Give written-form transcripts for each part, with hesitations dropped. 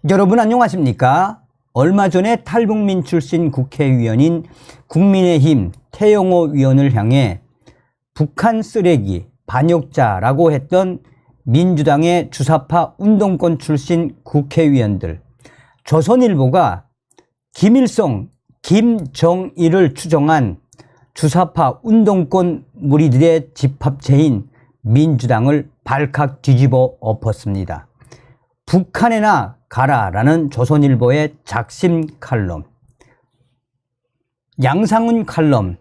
여러분 안녕하십니까? 얼마 전에 탈북민 출신 국회의원인 국민의힘 태영호 의원을 향해 북한 쓰레기, 반역자라고 했던 민주당의 주사파 운동권 출신 국회의원들, 조선일보가 김일성, 김정일을 추종한 주사파 운동권 무리들의 집합체인 민주당을 발칵 뒤집어 엎었습니다. 북한에나 가라라는 조선일보의 작심 칼럼, 양상훈 칼럼,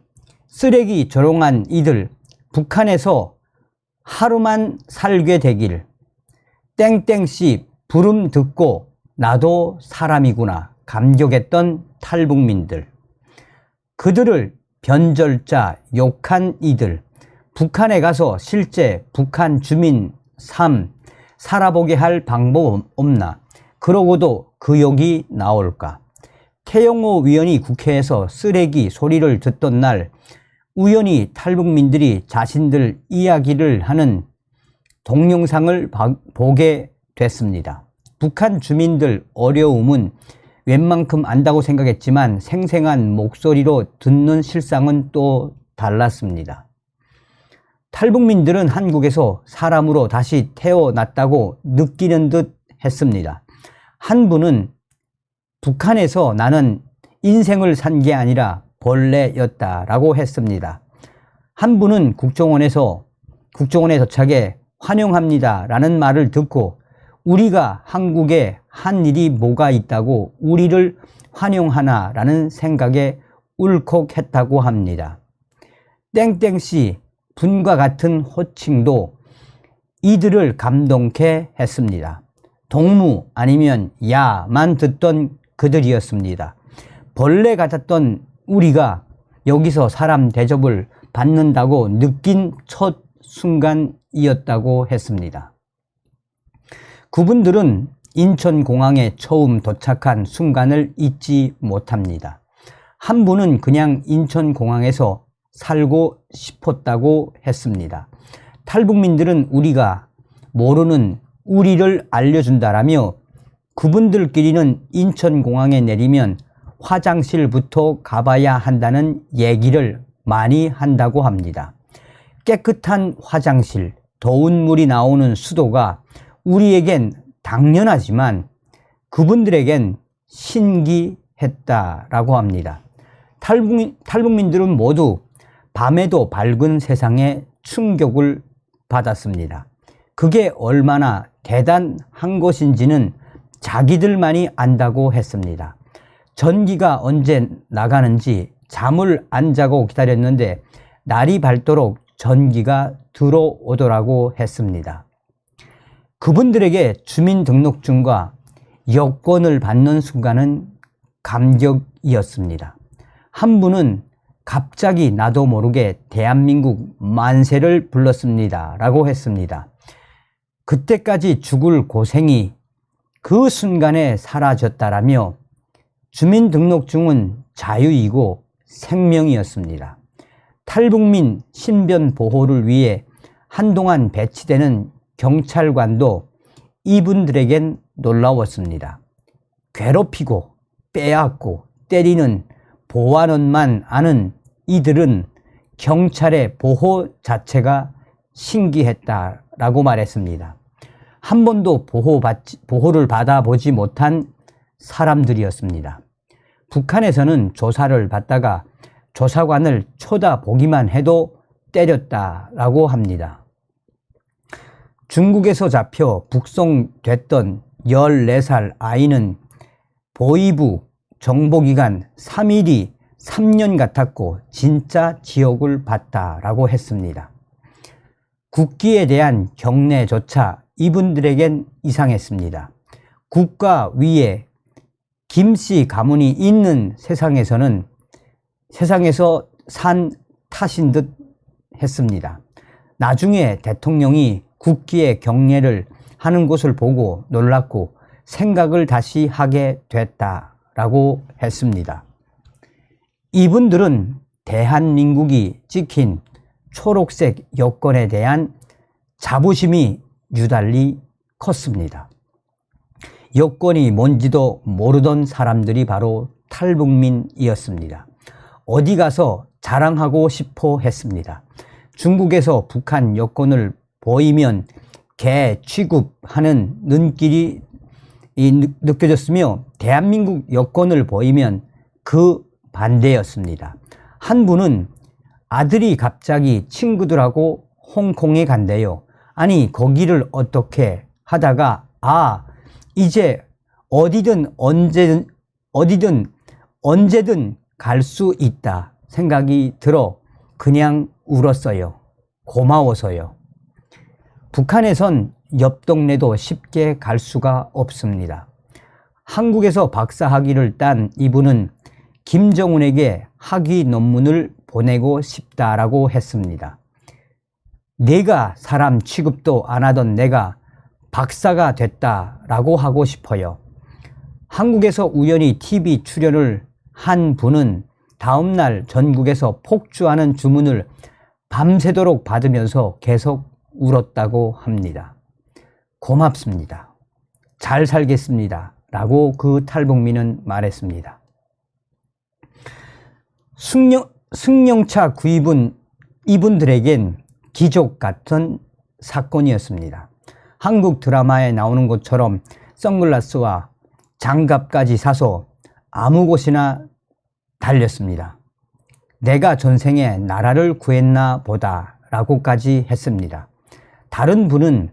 쓰레기 조롱한 이들 북한에서 하루만 살게 되길, 땡땡씨 부름 듣고 나도 사람이구나 감격했던 탈북민들, 그들을 변절자 욕한 이들, 북한에 가서 실제 북한 주민 삶 살아보게 할 방법 없나? 그러고도 그 욕이 나올까? 태영호 의원이 국회에서 쓰레기 소리를 듣던 날 우연히 탈북민들이 자신들 이야기를 하는 동영상을 보게 됐습니다. 북한 주민들 어려움은 웬만큼 안다고 생각했지만 생생한 목소리로 듣는 실상은 또 달랐습니다. 탈북민들은 한국에서 사람으로 다시 태어났다고 느끼는 듯 했습니다. 한 분은 북한에서 나는 인생을 산 게 아니라 벌레였다라고 했습니다. 한 분은 국정원에 도착해 환영합니다라는 말을 듣고 우리가 한국에 한 일이 뭐가 있다고 우리를 환영하나라는 생각에 울컥했다고 합니다. 땡땡씨 분과 같은 호칭도 이들을 감동케 했습니다. 동무 아니면 야만 듣던 그들이었습니다. 벌레 같았던 우리가 여기서 사람 대접을 받는다고 느낀 첫 순간이었다고 했습니다. 그분들은 인천공항에 처음 도착한 순간을 잊지 못합니다. 한 분은 그냥 인천공항에서 살고 싶었다고 했습니다. 탈북민들은 우리가 모르는 우리를 알려준다라며 그분들끼리는 인천공항에 내리면 화장실부터 가봐야 한다는 얘기를 많이 한다고 합니다. 깨끗한 화장실, 더운 물이 나오는 수도가 우리에겐 당연하지만 그분들에겐 신기했다라고 합니다. 탈북민들은 모두 밤에도 밝은 세상에 충격을 받았습니다. 그게 얼마나 대단한 것인지는 자기들만이 안다고 했습니다. 전기가 언제 나가는지 잠을 안 자고 기다렸는데 날이 밝도록 전기가 들어오더라고 했습니다. 그분들에게 주민등록증과 여권을 받는 순간은 감격이었습니다. 한 분은 갑자기 나도 모르게 대한민국 만세를 불렀습니다 라고 했습니다. 그때까지 죽을 고생이 그 순간에 사라졌다라며 주민등록증은 자유이고 생명이었습니다. 탈북민 신변 보호를 위해 한동안 배치되는 경찰관도 이분들에겐 놀라웠습니다. 괴롭히고 빼앗고 때리는 보안원만 아는 이들은 경찰의 보호 자체가 신기했다라고 말했습니다. 한 번도 보호를 받아보지 못한 사람들이었습니다. 북한에서는 조사를 받다가 조사관을 쳐다보기만 해도 때렸다라고 합니다. 중국에서 잡혀 북송됐던 14살 아이는 보위부 정보기관 3일이 3년 같았고 진짜 지옥을 봤다라고 했습니다. 국기에 대한 경례조차 이분들에겐 이상했습니다. 국가 위에 김씨 가문이 있는 세상에서 산 탓인 듯 했습니다. 나중에 대통령이 국기에 경례를 하는 것을 보고 놀랐고 생각을 다시 하게 됐다라고 했습니다. 이분들은 대한민국이 찍힌 초록색 여권에 대한 자부심이 유달리 컸습니다. 여권이 뭔지도 모르던 사람들이 바로 탈북민이었습니다. 어디 가서 자랑하고 싶어 했습니다. 중국에서 북한 여권을 보이면 개 취급하는 눈길이 느껴졌으며 대한민국 여권을 보이면 그 반대였습니다. 한 분은 아들이 갑자기 친구들하고 홍콩에 간대요. 아니 거기를 어떻게 하다가 이제 어디든 언제든 갈 수 있다 생각이 들어 그냥 울었어요. 고마워서요. 북한에선 옆 동네도 쉽게 갈 수가 없습니다. 한국에서 박사학위를 딴 이분은 김정은에게 학위 논문을 보내고 싶다라고 했습니다. 내가 사람 취급도 안 하던 내가 박사가 됐다라고 하고 싶어요. 한국에서 우연히 TV 출연을 한 분은 다음날 전국에서 폭주하는 주문을 밤새도록 받으면서 계속 울었다고 합니다. 고맙습니다. 잘 살겠습니다. 라고 그 탈북민은 말했습니다. 승용차 구입은 이분들에겐 기적 같은 사건이었습니다. 한국 드라마에 나오는 것처럼 선글라스와 장갑까지 사서 아무 곳이나 달렸습니다. 내가 전생에 나라를 구했나 보다 라고까지 했습니다. 다른 분은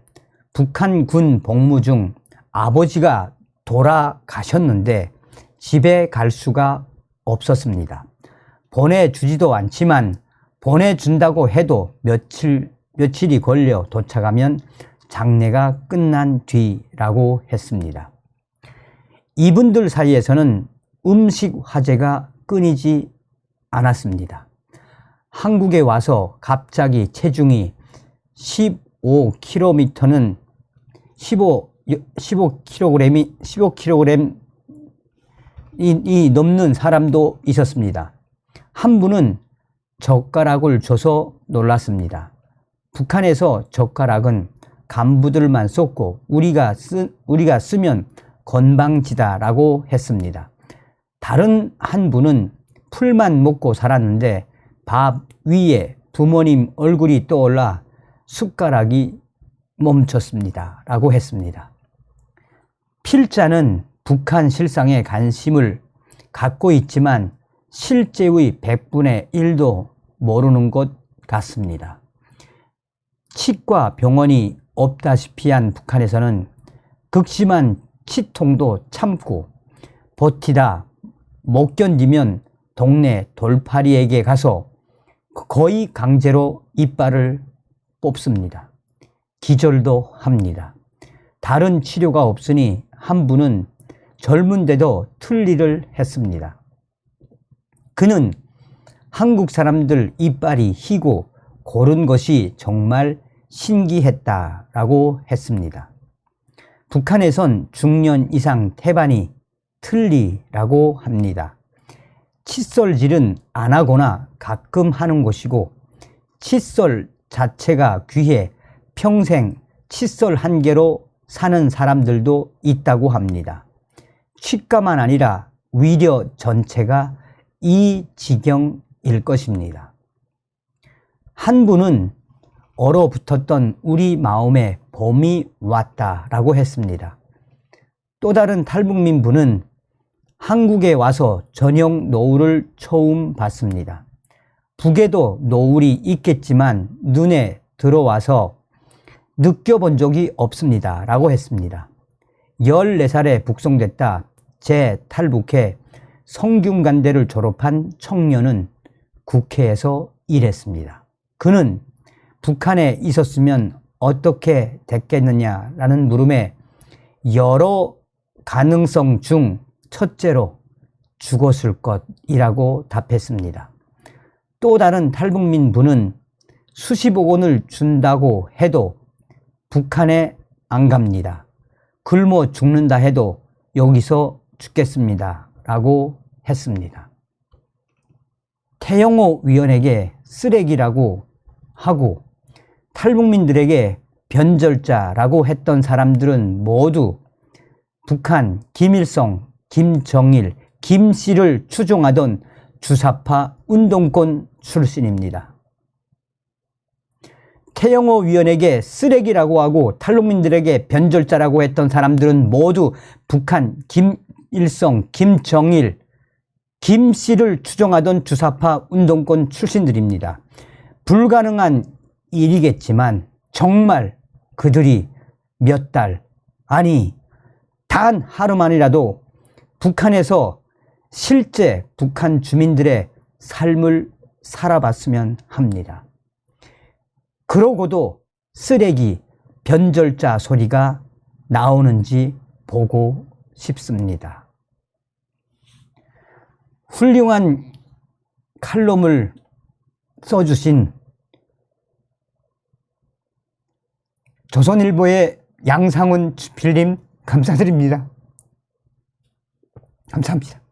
북한 군 복무 중 아버지가 돌아가셨는데 집에 갈 수가 없었습니다. 보내주지도 않지만 보내준다고 해도 며칠이 걸려 도착하면 장례가 끝난 뒤라고 했습니다. 이분들 사이에서는 음식 화제가 끊이지 않았습니다. 한국에 와서 갑자기 체중이 15kg이 넘는 사람도 있었습니다. 한 분은 젓가락을 줘서 놀랐습니다. 북한에서 젓가락은 간부들만 썼고 우리가 쓰면 건방지다라고 했습니다. 다른 한 분은 풀만 먹고 살았는데 밥 위에 부모님 얼굴이 떠올라 숟가락이 멈췄습니다. 라고 했습니다. 필자는 북한 실상에 관심을 갖고 있지만 실제의 100분의 1도 모르는 것 같습니다. 치과 병원이 없다시피 한 북한에서는 극심한 치통도 참고 버티다 못 견디면 동네 돌팔이에게 가서 거의 강제로 이빨을 뽑습니다. 기절도 합니다. 다른 치료가 없으니 한 분은 젊은데도 틀니를 했습니다. 그는 한국 사람들 이빨이 희고 고른 것이 정말 신기했다라고 했습니다. 북한에선 중년 이상 태반이 틀니라고 합니다. 칫솔질은 안 하거나 가끔 하는 것이고 칫솔 자체가 귀해 평생 칫솔 한 개로 사는 사람들도 있다고 합니다. 치과만 아니라 위려 전체가 이 지경일 것입니다. 한 분은 얼어붙었던 우리 마음에 봄이 왔다라고 했습니다. 또 다른 탈북민 분은 한국에 와서 저녁 노을을 처음 봤습니다. 북에도 노을이 있겠지만 눈에 들어와서 느껴본 적이 없습니다. 라고 했습니다. 14살에 북송됐다 재탈북해 성균관대를 졸업한 청년은 국회에서 일했습니다. 그는 북한에 있었으면 어떻게 됐겠느냐라는 물음에 여러 가능성 중 첫째로 죽었을 것이라고 답했습니다. 또 다른 탈북민 분은 수십억 원을 준다고 해도 북한에 안 갑니다. 굶어 죽는다 해도 여기서 죽겠습니다. 라고 했습니다. 태영호 위원에게 쓰레기라고 하고 탈북민들에게 변절자라고 했던 사람들은 모두 북한, 김일성, 김정일, 김씨를 추종하던 주사파 운동권 출신입니다. 태영호 위원에게 쓰레기라고 하고 탈북민들에게 변절자라고 했던 사람들은 모두 북한, 김일성, 김정일, 김씨를 추종하던 주사파 운동권 출신들입니다. 불가능한 일이겠지만 정말 그들이 몇 달, 아니 단 하루만이라도 북한에서 실제 북한 주민들의 삶을 살아봤으면 합니다. 그러고도 쓰레기, 변절자 소리가 나오는지 보고 싶습니다. 훌륭한 칼럼을 써주신 조선일보의 양상훈 주필님 감사드립니다. 감사합니다.